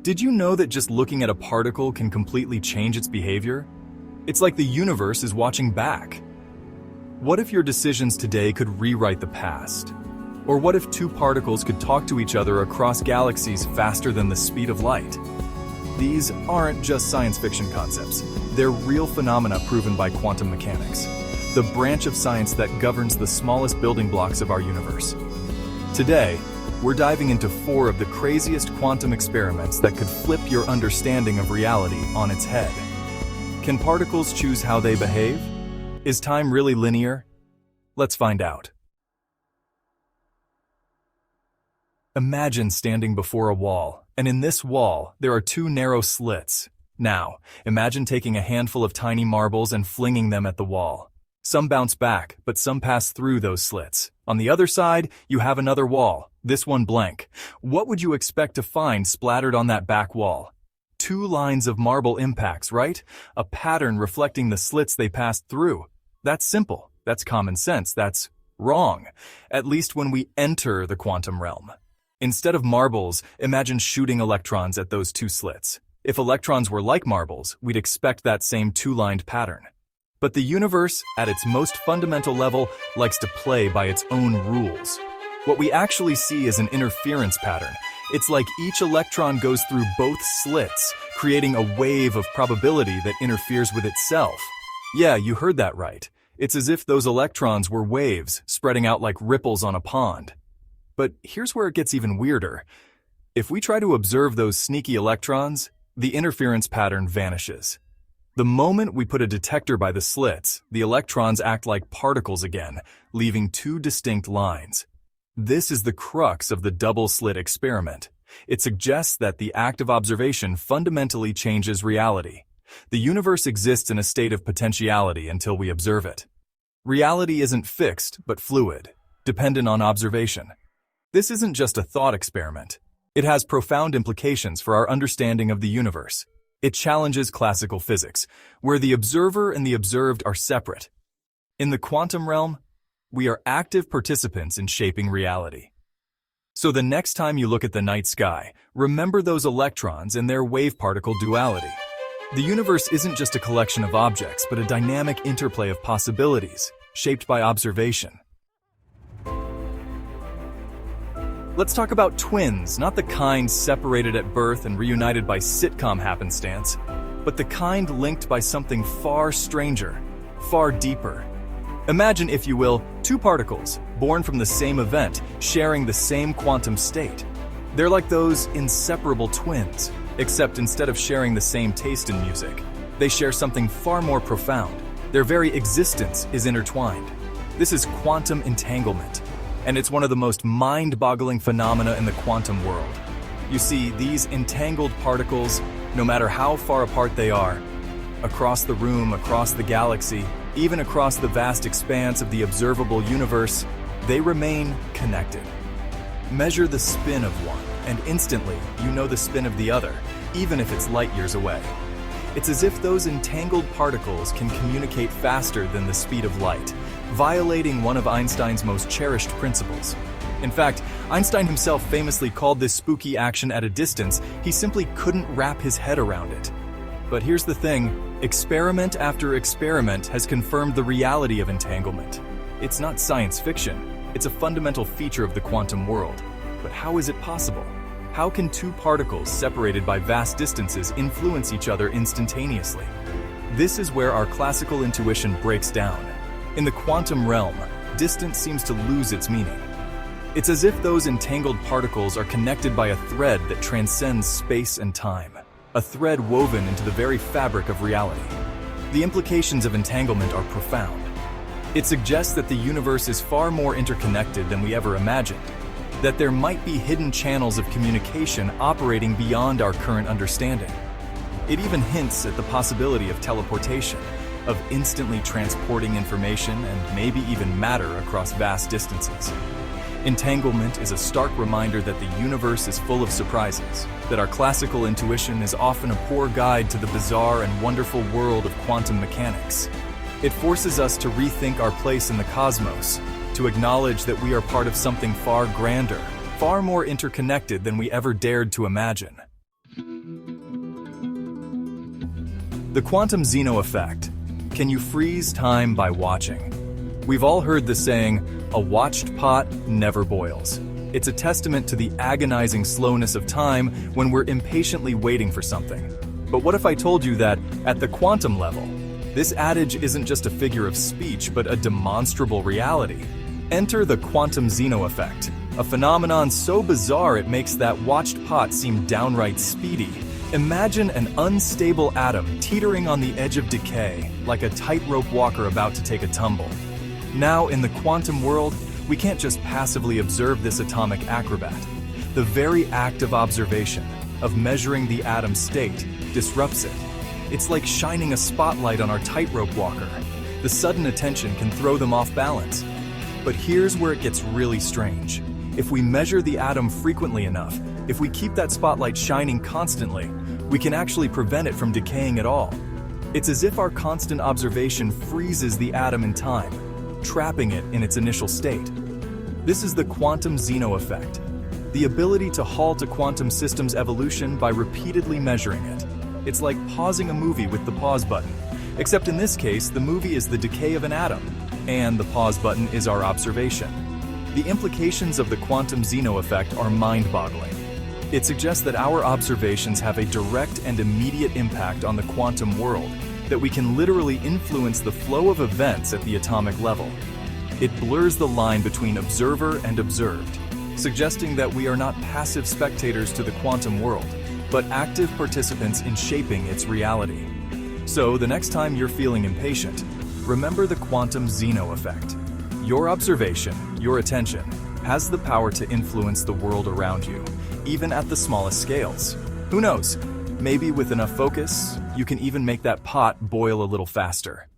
Did you know that just looking at a particle can completely change its behavior? It's like the universe is watching back. What if your decisions today could rewrite the past? Or what if two particles could talk to each other across galaxies faster than the speed of light? These aren't just science fiction concepts. They're real phenomena proven by quantum mechanics, the branch of science that governs the smallest building blocks of our universe. Today, we're diving into 4 of the craziest quantum experiments that could flip your understanding of reality on its head. Can particles choose how they behave? Is time really linear? Let's find out. Imagine standing before a wall, and in this wall, there are 2 narrow slits. Now, imagine taking a handful of tiny marbles and flinging them at the wall. Some bounce back, but some pass through those slits. On the other side, you have another wall, this one blank. What would you expect to find splattered on that back wall? 2 lines of marble impacts, right? A pattern reflecting the slits they passed through. That's simple. That's common sense. That's wrong. At least when we enter the quantum realm. Instead of marbles, imagine shooting electrons at those 2 slits. If electrons were like marbles, we'd expect that same 2-lined pattern. But the universe, at its most fundamental level, likes to play by its own rules. What we actually see is an interference pattern. It's like each electron goes through both slits, creating a wave of probability that interferes with itself. Yeah, you heard that right. It's as if those electrons were waves, spreading out like ripples on a pond. But here's where it gets even weirder. If we try to observe those sneaky electrons, the interference pattern vanishes. The moment we put a detector by the slits, the electrons act like particles again, leaving 2 distinct lines. This is the crux of the double-slit experiment. It suggests that the act of observation fundamentally changes reality. The universe exists in a state of potentiality until we observe it. Reality isn't fixed, but fluid, dependent on observation. This isn't just a thought experiment. It has profound implications for our understanding of the universe. It challenges classical physics, where the observer and the observed are separate. In the quantum realm, we are active participants in shaping reality. So the next time you look at the night sky, remember those electrons and their wave-particle duality. The universe isn't just a collection of objects, but a dynamic interplay of possibilities, shaped by observation. Let's talk about twins, not the kind separated at birth and reunited by sitcom happenstance, but the kind linked by something far stranger, far deeper. Imagine, if you will, 2 particles, born from the same event, sharing the same quantum state. They're like those inseparable twins, except instead of sharing the same taste in music, they share something far more profound. Their very existence is intertwined. This is quantum entanglement. And it's one of the most mind-boggling phenomena in the quantum world. You see, these entangled particles, no matter how far apart they are, across the room, across the galaxy, even across the vast expanse of the observable universe, they remain connected. Measure the spin of one, and instantly you know the spin of the other, even if it's light years away. It's as if those entangled particles can communicate faster than the speed of light, violating one of Einstein's most cherished principles. In fact, Einstein himself famously called this spooky action at a distance. He simply couldn't wrap his head around it. But here's the thing, experiment after experiment has confirmed the reality of entanglement. It's not science fiction, it's a fundamental feature of the quantum world. But how is it possible? How can 2 particles separated by vast distances influence each other instantaneously? This is where our classical intuition breaks down. In the quantum realm, distance seems to lose its meaning. It's as if those entangled particles are connected by a thread that transcends space and time, a thread woven into the very fabric of reality. The implications of entanglement are profound. It suggests that the universe is far more interconnected than we ever imagined, that there might be hidden channels of communication operating beyond our current understanding. It even hints at the possibility of teleportation, of instantly transporting information and maybe even matter across vast distances. Entanglement is a stark reminder that the universe is full of surprises, that our classical intuition is often a poor guide to the bizarre and wonderful world of quantum mechanics. It forces us to rethink our place in the cosmos, to acknowledge that we are part of something far grander, far more interconnected than we ever dared to imagine. The quantum Zeno effect. Can you freeze time by watching? We've all heard the saying, "A watched pot never boils." It's a testament to the agonizing slowness of time when we're impatiently waiting for something. But what if I told you that, at the quantum level, this adage isn't just a figure of speech but a demonstrable reality? Enter the quantum Zeno effect, a phenomenon so bizarre it makes that watched pot seem downright speedy. Imagine an unstable atom teetering on the edge of decay, like a tightrope walker about to take a tumble. Now, in the quantum world, we can't just passively observe this atomic acrobat. The very act of observation, of measuring the atom's state, disrupts it. It's like shining a spotlight on our tightrope walker. The sudden attention can throw them off balance. But here's where it gets really strange. If we measure the atom frequently enough, if we keep that spotlight shining constantly, we can actually prevent it from decaying at all. It's as if our constant observation freezes the atom in time, trapping it in its initial state. This is the quantum Zeno effect, the ability to halt a quantum system's evolution by repeatedly measuring it. It's like pausing a movie with the pause button, except in this case, the movie is the decay of an atom, and the pause button is our observation. The implications of the quantum Zeno effect are mind-boggling. It suggests that our observations have a direct and immediate impact on the quantum world, that we can literally influence the flow of events at the atomic level. It blurs the line between observer and observed, suggesting that we are not passive spectators to the quantum world, but active participants in shaping its reality. So, the next time you're feeling impatient, remember the quantum Zeno effect. Your observation, your attention, has the power to influence the world around you, even at the smallest scales. Who knows? Maybe with enough focus, you can even make that pot boil a little faster.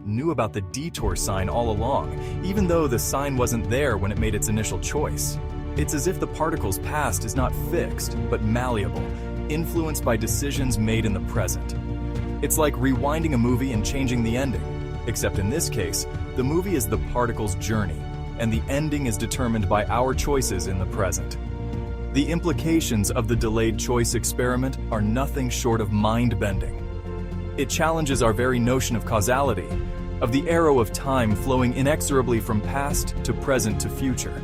Knew about the detour sign all along, even though the sign wasn't there when it made its initial choice. It's as if the particle's past is not fixed, but malleable, influenced by decisions made in the present. It's like rewinding a movie and changing the ending, except in this case, the movie is the particle's journey, and the ending is determined by our choices in the present. The implications of the delayed choice experiment are nothing short of mind-bending. It challenges our very notion of causality, of the arrow of time flowing inexorably from past to present to future.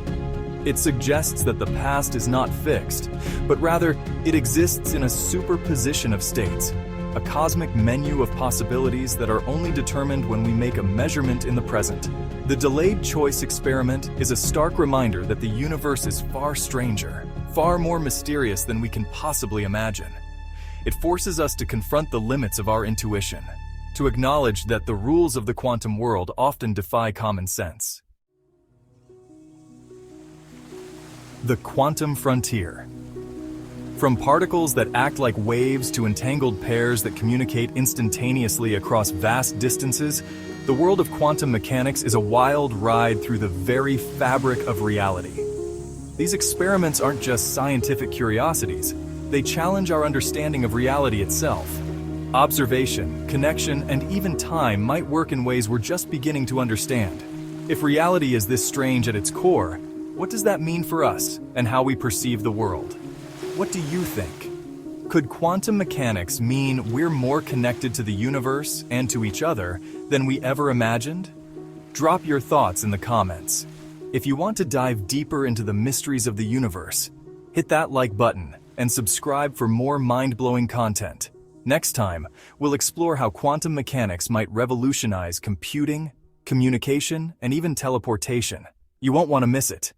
It suggests that the past is not fixed, but rather it exists in a superposition of states, a cosmic menu of possibilities that are only determined when we make a measurement in the present. The delayed choice experiment is a stark reminder that the universe is far stranger, far more mysterious than we can possibly imagine. It forces us to confront the limits of our intuition, to acknowledge that the rules of the quantum world often defy common sense. The quantum frontier. From particles that act like waves to entangled pairs that communicate instantaneously across vast distances, the world of quantum mechanics is a wild ride through the very fabric of reality. These experiments aren't just scientific curiosities, they challenge our understanding of reality itself. Observation, connection, and even time might work in ways we're just beginning to understand. If reality is this strange at its core, what does that mean for us and how we perceive the world? What do you think? Could quantum mechanics mean we're more connected to the universe and to each other than we ever imagined? Drop your thoughts in the comments. If you want to dive deeper into the mysteries of the universe, hit that like button and subscribe for more mind-blowing content. Next time, we'll explore how quantum mechanics might revolutionize computing, communication, and even teleportation. You won't want to miss it.